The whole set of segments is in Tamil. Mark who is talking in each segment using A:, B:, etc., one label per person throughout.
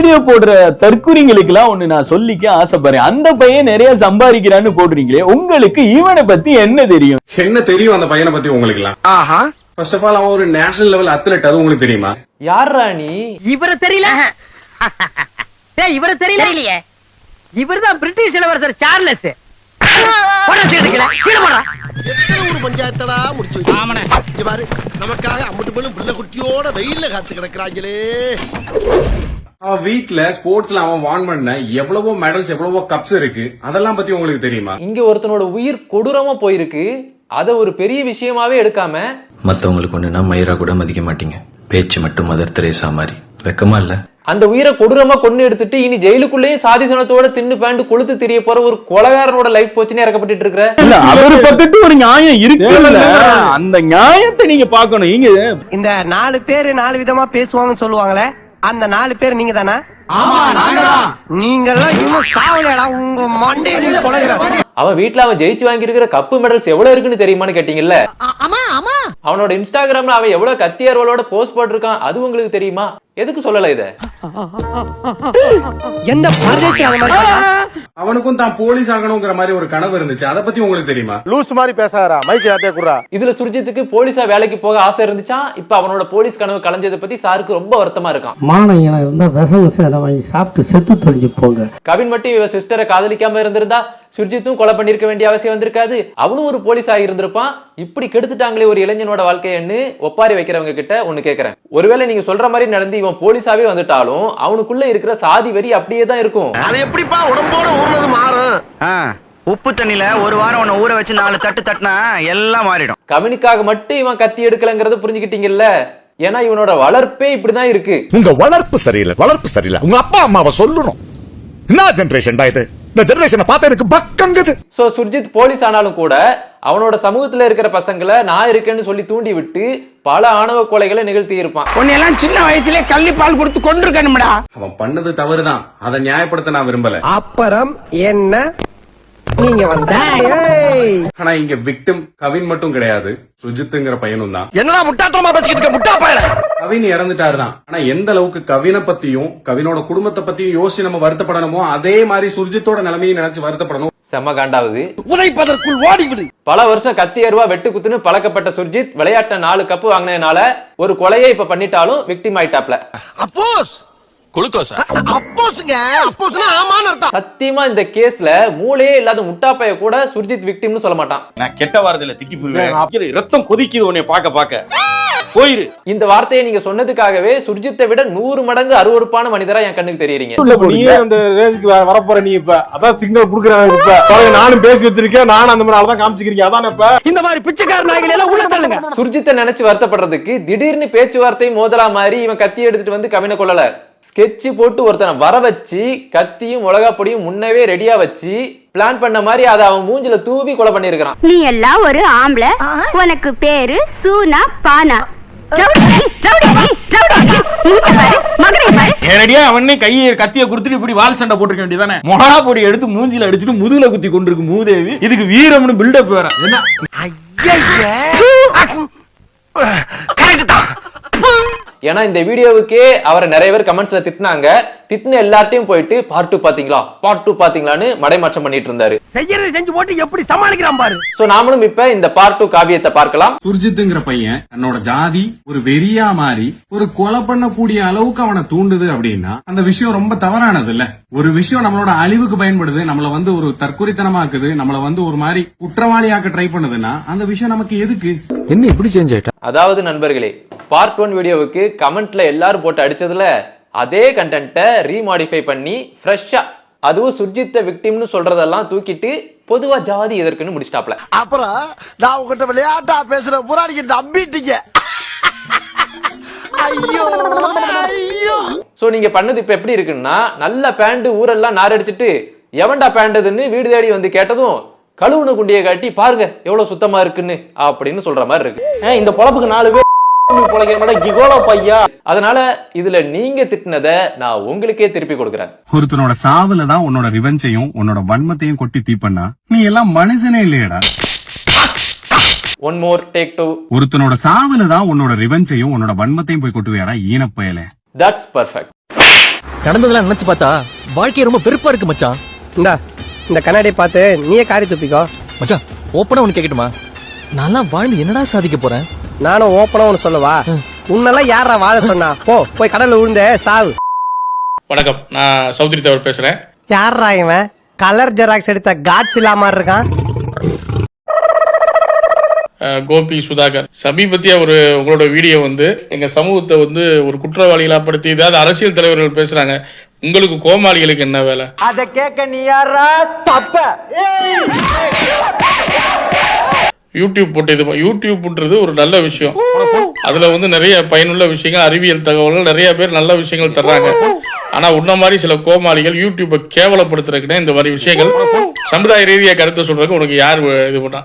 A: வீடியோ போடுற தற்குறிங்களுக்கு எல்லாம் ஒண்ணு நான் சொல்லிக்க ஆசைப்படுறேன். அந்த பையன் நிறைய சம்பாதிக்கிறான்னு போடுறீங்களே, உங்களுக்கு இவனை பத்தி என்ன தெரியும்?
B: என்ன தெரியும் அந்த பையனை பத்தி உங்களுக்கு எல்லாம்? ஃபர்ஸ்ட் ஆஃப் ஆல் அவன் ஒரு நேஷனல் லெவல் அத்லெட், அது உங்களுக்கு தெரியுமா?
C: யாரா நீ? இவர தெரியல? இவர தெரியலையே. இவர்தான் பிரிட்டிஷ் இளவரசர் சார்லஸ்.
D: பஞ்சாயத்தடா முடிச்சு நமக்காக அம்பட்டு போலும் புள்ள குட்டியோட வெயில்ல காத்து கிடக்குறாங்களே.
B: அவன் வீட்ல ஸ்போர்ட்ஸ்ல அவன் வான் பண்ண எவ்வளவோ மெடல்ஸ், எவ்வளவோ கப்ஸ் இருக்கு, அதெல்லாம் பத்தி உங்களுக்கு தெரியுமா?
C: இங்க ஒருத்தனோட உயிர் கொடூரமா போயிருக்கு, அத ஒரு பெரிய விஷயமாவே எடுக்காம
E: மத்தவங்களுக்கு ஒண்ணுனா மயிரா கூட மதிக்க மாட்டீங்க, பேச்சு மட்டும் மதர் தெரேசா மாதிரி. வெக்கமா இல்ல?
C: அந்த உயிரை கொடூரமா கொண்டு எடுத்துட்டு இனி ஜெயிலுக்குள்ளேயே சாதி சனத்தோட தின்னு பேண்டு கொளுத்து தெரிய போற ஒரு கொலகாரனோட லைஃப் போச்சுன்னு இறக்கப்பட்டு இருக்கிற.
A: அவரு பக்கத்து ஒரு நியாயம் இருக்கு, அந்த நியாயத்தை நீங்க பாக்கணும். இங்க
F: இந்த 4 பேரு 4 விதமா பேசுவாங்கன்னு சொல்லுவாங்களே, அந்த 4 பேர் நீங்க தானே? நீங்கெல்லாம் இன்னும் சாவலடா, உங்க மண்டையில கொலைகிறேன்.
C: அவன் வீட்டுல அவன் ஜெயிச்சு வாங்கி இருக்கிற கப்பு மெடல்ஸ் எவ்வளவு இருக்குன்னு தெரியுமான்னு கேட்டீங்கல்ல. அவனோட இன்ஸ்டாகிராம்ல அவன் எவ்வளவு கத்தியார்வலோட போஸ்ட் போட்டிருக்கான், அது உங்களுக்கு தெரியுமா? எதுக்கு சொல்லல இத?
F: எந்த
B: அவனுக்கும் தான் போலீஸ் ஆகணுங்கிற மாதிரி ஒரு கனவு இருந்துச்சு, அத பத்தி உங்களுக்கு தெரியுமா?
G: லூஸ் மாதிரி பேசாரா, மைக் யாத்தே குறா.
C: இதுல சுர்ஜித்துக்கு போலீஸா வேலைக்கு போக ஆசை இருந்துச்சா, இப்ப அவனோட போலீஸ் கனவு கலைஞ்சதை பத்தி சாருக்கு ரொம்ப வருத்தமா இருக்கான்.
H: மானம் எனக்கு இருந்தா விஷம் சேர வாங்கி சாப்பிட்டு செத்து தொலைஞ்சு போங்க.
C: கவின் மட்டும் இவ சிஸ்டரை காதலிக்காம இருந்திருந்தா சுர்ஜித்தும் கொலை பண்ணிருக்க வேண்டிய அவசியம் வந்திருக்காது, அவனும் ஒரு போலீஸ் ஆகி இருந்திருப்பான். இப்படி கெடுத்துட்டாங்களே ஒரு இளைஞனோட வாழ்க்கையன்னு ஒப்பாரி வைக்கிறவங்க கிட்ட ஒண்ணு கேக்குறேன். ஒருவேளை நீங்க சொல்ற மாதிரி நடந்து இவன் போலீஸாவே வந்துட்டாலும் அவனுக்குள்ள இருக்கிற சாதி வெறி அப்படியே தான் இருக்கும்.
D: அது எப்படிப்பா உடம்போட ஊர்னது மாறும்?
F: உப்பு தண்ணில ஒரு வாரம் உன்னை ஊற வச்சு 4 தட்டு தட்டினா எல்லாம் மாறிடும்.
C: கவினுக்காக மட்டும் இவன் கத்தி எடுக்கலங்கறத புரிஞ்சுக்கிட்டீங்கல்ல. ஏன்னா இவனோட வளர்ப்பே இப்படிதான் இருக்கு.
G: உங்க வளர்ப்பு சரியில்லை, வளர்ப்பு சரியில்லை. உங்க அப்பா அம்மாவை சொல்லணும். என்ன ஜெனரேஷன் இது? இந்த ஜெனரேஷனை பார்த்தா எனக்கு பக்கங்குது.
C: சோ சுர்ஜித் போலீஸ் ஆனாலும் கூட அவனோட சமூகத்துல இருக்கிற பசங்களை நான் இருக்கேன்னு சொல்லி தூண்டி விட்டு பல ஆணவ கொலைகளை நிகழ்த்தி இருப்பான்.
F: உன்னையெல்லாம் சின்ன வயசுல கள்ளி பால் கொடுத்து கொண்டிருக்கணும்டா.
B: அவன் பண்ணது தவறுதான், அதை நியாயப்படுத்த நான் விரும்பல.
F: அப்புறம் என்ன நீங்க வந்த?
B: ஆனா இங்க விக்டிம் கவின் மட்டும் கிடையாது, சுஜித்ங்கிற பையனும் தான்.
D: என்னடா முட்டாத்தனமா பேசிக்கிட்டு இருக்க, முட்டா பயல.
B: கவின் இறந்துட்டாரு தான், ஆனா எந்த அளவுக்கு கவினை பத்தியும் கவினோட குடும்பத்தை பத்தியும் யோசிச்சு நம்ம வருத்தப்படணுமோ அதே மாதிரி சுர்ஜித்தோட நிலைமையை நினைச்சு வருத்தப்படணும்.
C: செம்ம காண்டாவது.
D: உதைப்பதற்குள் ஓடிவிடு.
C: பல வருஷம் கத்தி அருவா வெட்டு குத்துன்னு பழக்கப்பட்ட சுர்ஜித் விளையாட்ட 4 கப்பு வாங்கினதுனால ஒரு கொலையை இப்ப பண்ணிட்டாலும் விக்டிம் ஆயிட்டாப்ல.
D: அப்போஸ்
C: சத்தியமா இந்த கேஸ்ல மூளையே இல்லாத முட்டாப்பைய கூட சுர்ஜித் விக்டிம்னு சொல்ல மாட்டான்.
A: நான் கெட்ட வார்த்தையில திக்கி போயிருவேன், ரத்தம் கொதிக்குது உன்னை பாக்க போயிரு.
C: இந்த வார்த்தையை நீங்க சொன்னதுக்காகவே சுர்ஜித்தை விட 100 மடங்கு அருவருப்பான மனிதரா என் கண்ணுக்கு தெரியுறீங்க.
G: நீயே அந்த ரேஞ்சுக்கு வரப்போற நீ. இப்ப அதான் சிக்னல் குடுக்குறாங்க. இப்ப நானும் பேசி வச்சிருக்கேன், நானும் அந்த மாதிரி தான் காமிச்சிக்கிறீங்க. அதான் இப்ப
F: இந்த மாதிரி பிச்சைக்கார நாய்களை எல்லாம் உள்ள தள்ளுங்க.
C: சுர்ஜித்தை நினைச்சு வருத்தப்படுறதுக்கு திடீர்னு பேச்சுவார்த்தை மோதலா மாதிரி இவன் கத்தி எடுத்துட்டு வந்து கவினை கொள்ளல. ஸ்கெட்ச் போட்டு ஒருத்தனை வர வச்சு கத்தியும் மிளகா பொடியும் முன்னவே ரெடியா வச்சு பிளான் பண்ண மாதிரி அதை அவன் மூஞ்சில தூவி கொலை பண்ணிருக்கான்.
I: நீ எல்லாம் ஒரு ஆம்பளை, உனக்கு பேரு சூனா பானா.
A: அவனே கையை கத்திய குடுத்துட்டு இப்படி வால் சண்டை போட்டிருக்க வேண்டியதானே? மிளகா பொடி எடுத்து மூஞ்சில அடிச்சுட்டு முதுகுல குத்தி கொண்டிருக்கு மூதேவி. இதுக்கு வீரம்னு பில்டப் வேற என்ன?
C: ஏன்னா இந்த வீடியோவுக்கே அவரை நிறைய பேர் கமெண்ட்ஸ்ல திட்டினாங்க. திட்டின எல்லாத்தையும் போயிட்டு பார்ட் 2 பாத்தீங்களா, பார்ட் 2 பாத்தீங்களான்னு மடைமாற்றம் பண்ணிட்டு இருந்தாரு.
F: செய்யறது செஞ்சு போட்டு எப்படி சமாளிக்கிறான் பாரு.
C: சோ நாமளும் இப்ப இந்த பார்ட் 2 காவியத்தை பார்க்கலாம்.
B: சுர்ஜித்ங்கிற பையன் தன்னோட ஜாதி ஒரு வெறியா மாறி ஒரு கொலை பண்ணக்கூடிய அளவுக்கு அவனை தூண்டுது அப்படின்னா அந்த விஷயம் ரொம்ப தவறானது இல்ல. ஒரு விஷயம் நம்மளோட அழிவுக்கு பயன்படுது, நம்மள வந்து ஒரு தற்குறித்தனமாக்குது, நம்மள வந்து ஒரு மாதிரி குற்றவாளியாக்க ட்ரை பண்ணுதுன்னா அந்த விஷயம் நமக்கு எதுக்கு?
E: என்ன இப்படி சேஞ்ச் ஆயிட்டா?
C: அதாவது நண்பர்களே, பார்ட் 1 வீடியோவுக்கு கமெண்ட்ல எல்லாரும் போட்டு அடிச்சதுல அதே கண்டென்ட்டை ரீமாடிஃபை பண்ணி ஃப்ரெஷ்ஷா, அதுவும் சுர்ஜித்தை விக்டிம்னு சொல்றதெல்லாம் தூக்கிட்டு பொதுவா ஜாதி எதற்குன்னு முடிச்சிட்டாப்ல.
D: அப்புறம் நான் உங்ககிட்ட விளையாட்டா பேசுற புராணிக்கு நம்பிட்டீங்க. ஐயோ ஐயோ.
C: சோ நீங்க பண்ணது இப்ப எப்படி இருக்குன்னா, நல்ல பேண்ட் ஊரெல்லாம் நார் அடிச்சிட்டு எவன்டா பேண்டதுன்னு வீடு தேடி வந்து கேட்டதும் கழுவுன குண்டியை காட்டி பாருங்க எவ்வளவு சுத்தமா இருக்குன்னு அப்படின்னு சொல்ற மாதிரி இருக்கு.
A: இந்த பொழப்புக்கு 4 பேர்
C: அதனால இதுல நீங்க திட்டினத நான் உங்களுக்கே திருப்பி கொடுக்கிறேன்.
B: ஒருத்தனோட சாவுல தான் உன்னோட ரிவெஞ்சையும் உன்னோட வன்மத்தையும் கொட்டி தீப்பண்ணா நீ எல்லாம் மனுஷனே இல்லையடா.
C: One more take 2.
B: ஒருத்தனோட சாவுல தான் உன்னோட ரிவெஞ்சையும் உன்னோட வன்மத்தையும் போய் கொட்டுவியாரா ஈனப்பயல.
C: That's perfect.
E: நடந்ததெல்லாம் நினைச்சு பார்த்தா வாழ்க்கை ரொம்ப வெறுப்பா இருக்கு மச்சான்.
F: இந்த கண்ணாடியை பார்த்து நீயே காரி துப்பிக்கோ.
E: மச்சான் ஓப்பனா ஒன்னு கேக்கட்டுமா? நான்லாம் வாழ்ந்து என்னடா சாதிக்க போறேன்?
F: நானும் ஓப்பனா ஒன்னு சொல்லவா? உன்னெல்லாம் யாரா வாழ சொன்னா? போய் கடல்ல விழுந்த சாவு.
A: வணக்கம், நான் சௌத்ரி தேவர் பேசுறேன்.
F: யாரா இவன்? கலர் ஜெராக்ஸ் எடுத்த காட்ஸ் இல்லாம இருக்கான்.
A: கோபி சுதாகர் சமீபத்திய உங்களோட வீடியோ எங்க சமூகத்தை ஒரு குற்றவாளிகளா படுத்தி ஏதாவது அரசியல் தலைவர்கள் பேசுறாங்க. உங்களுக்கு கோமாளிகளுக்கு என்ன வேலை?
F: அத கேட்க நீ யாரா? தப்ப
A: யூடியூப் போட்டது ஒரு நல்ல விஷயம். அதுல நிறைய பயனுள்ள விஷயங்கள், அறிவியல் தகவல்கள், நிறைய பேர் நல்ல விஷயங்கள் தர்றாங்க. ஆனா உன்ன மாதிரி சில கோமாளிகள் யூடியூபை கேவலப்படுத்துறதுக்குன்னா இந்த மாதிரி விஷயங்கள் சமுதாய ரீதியா கருத்தை சொல்றதுக்கு உனக்கு யார் இது பண்ணா?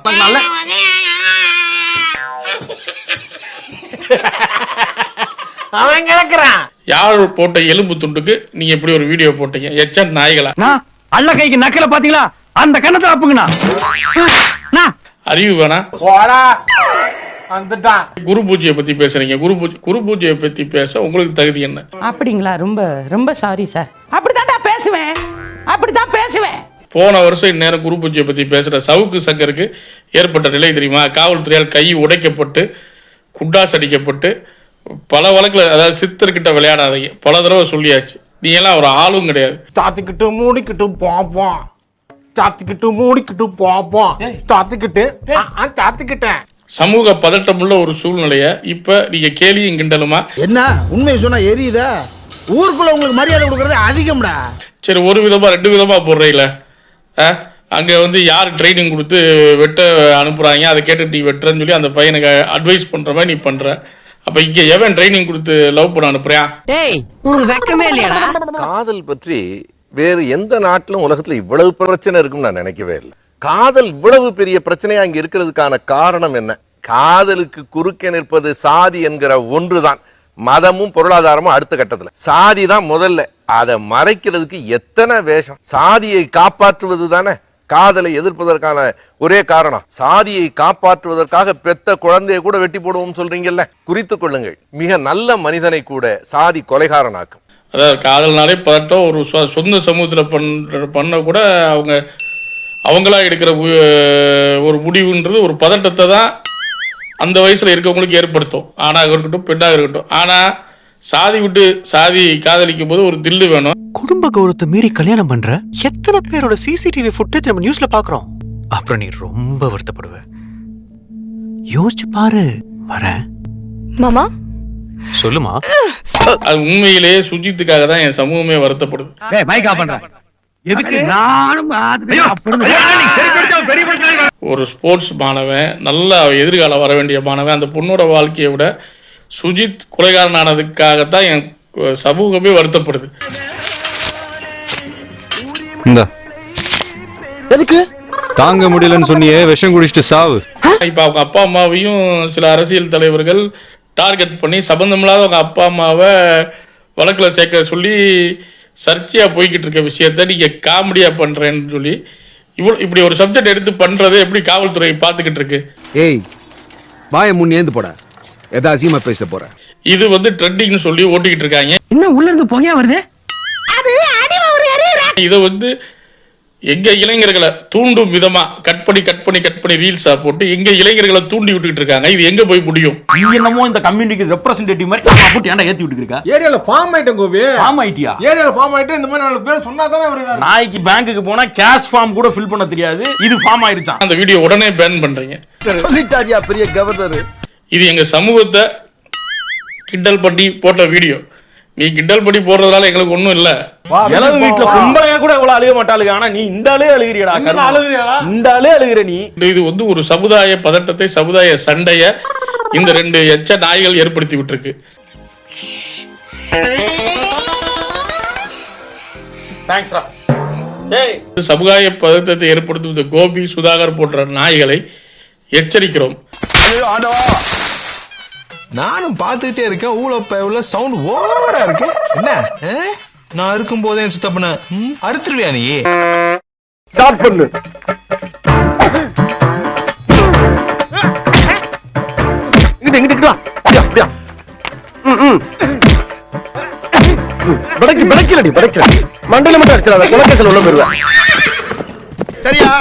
F: அவன் கிடக்குறான்.
A: யார் போட்ட எலும்பு துண்டுக்கு நீங்க எப்படி ஒரு வீடியோ போட்டீங்க? எச்ச நாய்களா?
F: அல்ல கைக்கு நக்கல பாத்தீங்களா? அந்த கண்ணத்தை அப்புங்கண்ணா.
A: அறிவு வேணா? குரு பூஜையை பத்தி பேசுறீங்க. குரு பூஜையை பத்தி பேச உங்களுக்கு தகுதி என்ன?
J: அப்படிங்களா? ரொம்ப ரொம்ப சாரி சார். அப்படித்தான் பேசுவேன்.
A: போன வருஷம் இந்நேரம் குரு பூஜையை பத்தி பேசுற சவுக்கு சங்கருக்கு ஏற்பட்ட நிலை தெரியுமா? காவல்துறையால் கை உடைக்கப்பட்டு குண்டாஸ் அடிக்கப்பட்டு பல வழக்குல, அதாவது சித்தர்கிட்ட விளையாடாதீங்க பல தடவை சொல்லியாச்சு. நீ எல்லாம் ஒரு ஆளும் கிடையாது.
G: சாத்திக்கிட்டு மூடிக்கிட்டு பாப்போம், சாத்திக்கிட்டு மூடிக்கிட்டு பாப்போம், சாத்திக்கிட்டேன்.
A: சமூக பதட்டமுள்ள ஒரு சூழ்நிலைய இப்ப நீங்க கேலியும் கிண்டலுமா?
D: என்ன உண்மையை சொன்னா எரியுதா? ஊருக்குள்ள உங்களுக்கு மரியாதை கொடுக்கறது அதிகம்டா.
A: சரி, ஒரு விதமா 2 விதமா போடுறீங்கள. அங்க யார் ட்ரைனிங் கொடுத்து வெட்ட அனுப்புறாங்க, அதை கேட்டு நீ வெட்டுறன்னு சொல்லி அந்த பையனுக்கு அட்வைஸ் பண்ற மாதிரி நீ பண்ற. அப்ப இங்க எவன் ட்ரைனிங் கொடுத்து லவ் பண்ண அனுப்புறியா?
F: டேய், உங்களுக்கு வெக்கமே இல்லையாடா?
D: காதல் பற்றி வேறு எந்த நாட்டிலும் உலகத்துல இவ்வளவு பிரச்சனை இருக்கும்னு நான் நினைக்கவே இல்லை. காதல் இவ்வளவு பெரிய பிரச்சனையா இங்க இருக்கிறதுக்கான காரணம் என்ன? காதலுக்கு குறுக்கே நிற்பது சாதி என்கிற ஒன்றுதான். மதமும் பொருளாதாரமும் அடுத்த கட்டத்துல. சாதி தான் முதல்ல. அதை மறைக்கிறதுக்கு எத்தனை வேஷம். சாதியை காப்பாற்றுவது தானே காதலை எதிர்ப்பதற்கான ஒரே காரணம். சாதியை காப்பாற்றுவதற்காக பெத்த குழந்தையை கூட வெட்டி போடுவோம் சொல்றீங்கல்ல, குறித்துக் கொள்ளுங்கள். மிக நல்ல மனிதனை கூட சாதி கொலைகாரனாக்கும்.
A: அதாவது காதல்னாலே பதட்டம். ஒரு சொந்த சமூகத்துல பண்ண கூட அவங்களா எடுக்கிற ஒரு முடிவுன்றது ஒரு பதட்டத்தை தான் அந்த வயசுல இருக்கவங்களுக்கு ஏற்படுத்தும். ஆணாக இருக்கட்டும் பெண்ணாக இருக்கட்டும். ஆனா சாதி காதலிக்கும் போது ஒரு தில்லு வேணும்.
E: குடும்ப கௌரவத்தை மீறி கல்யாணம் பண்ற எத்தனை பேரோட சிசிடிவி ஃபுட்டேஜ் நம்ம நியூஸ்ல பாக்குறோம். அப்புறம் நீ ரொம்ப வருத்தப்படுவ. யோசிச்சு பாரு. வரேன்
I: மாமா.
E: சொல்லுமா.
A: அது உண்மையிலேயே சுஜித்துக்காக தான் என் சமூகமே வருத்தப்படுது. ஒரு ஸ்போர்ட்ஸ் மாணவன், நல்ல எதிர்காலம் வர வேண்டிய மாணவன், அந்த பொண்ணோட வாழ்க்கையை விட சுஜித் கொலைகாரனானதுக்காகத்தான் என் சமூகமே வருத்தப்படுது.
E: எதுக்கு தாங்க முடியலன்னு சொன்னியே, விஷம் குடிச்சிட்டு சாவு.
A: இப்ப அவங்க அப்பா அம்மாவையும் சில அரசியல் தலைவர்கள் டார்கெட் பண்ணி சம்பந்தமில்லாத அவங்க அப்பா அம்மாவை வழக்குல சேர்க்க சொல்லி சர்ச்சையா போய்கிட்டு இருக்க விஷயத்த நீங்க காமெடியா பண்றேன்னு சொல்லி இப்படி ஒரு சப்ஜெக்ட் எடுத்து பண்றது எப்படி காவல்துறை பாத்துக்கிட்டு இருக்கு?
D: ஏய், வாய முன்னேந்து போட, ஏதாவது அசிங்கமா பேசிட்டு போற.
A: இது ட்ரெண்டிங்னு சொல்லி ஓட்டிக்கிட்டு இருக்காங்க.
F: இன்னும் உள்ள இருந்து புகையா வருது.
A: இதை எங்க இளைஞர்களை தூண்டும் விதமா கட் பண்ணி ரீல்ஸா போட்டு எங்க இளைஞர்களை தூண்டி விட்டுக்கிட்டு இருக்காங்க. இது எங்க போய் முடியும்? என்னமோ இந்த கம்யூனிட்டி ரெப்ரசன்டேட்டிவ் மாதிரி போட்டு ஏன்டா ஏத்தி விட்டுட்டு இருக்கா?
G: ஏரியால ஃபார்ம் ஆயிட்டேன் கோபி.
A: ஃபார்ம் ஆயிட்டியா?
G: ஏரியால ஃபார்ம் ஆயிட்டு இந்த மாதிரி 4 பேர் சொன்னா தானே வருது.
A: நாய்க்கு பேங்க்குக்கு போனா கேஷ் ஃபார்ம் கூட ஃபில் பண்ண தெரியாது. இது ஃபார்ம் ஆயிடுச்சான். அந்த வீடியோ உடனே பேன் பண்றீங்க.
D: சொல்லிட்டாரியா பெரிய கவர்னர்.
A: இது எங்க சமூகத்தை கிண்டல் பண்ணி போட்ட வீடியோ. நீ கிண்டல் பண்ணி போடுறதுனால எங்களுக்கு ஒண்ணும் இல்ல. இளவு வீட்டுல பொம்பளையா கூட இவ்வளவு அழுக மாட்டாளுங்க. ஆனா நீ இந்த ஆளே அழுகிறியடா. இந்த ஆளே அழுகிற நீ. இது ஒரு சமுதாய பதட்டத்தை, சமுதாய சண்டைய இந்த 2 எச்ச நாய்கள் ஏற்படுத்தி விட்டுருக்கு. சமுதாய பதட்டத்தை ஏற்படுத்தும் இந்த கோபி சுதாகர் போன்ற நாய்களை எச்சரிக்கிறோம்.
K: நானும் பார்த்துக்கிட்டே இருக்கேன். ஊழ சவுண்ட் ஓவரா இருக்கு. என்ன நான் இருக்கும் போதே சுத்தப்பன அறுத்துருவியா நீ?
G: ஸ்டார்ட் பண்ணு. இங்கிட்டு வா. அப்படியா
F: பிடைக்கல மண்டையில மட்டும் அடிச்சிடாத குலக்கத்தில் உள்ள போயிருவேன். சரியா?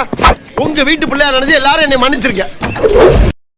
F: உங்க வீட்டு பிள்ளையா நினைச்சு எல்லாரும் என்னை மன்னிச்சிருக்க.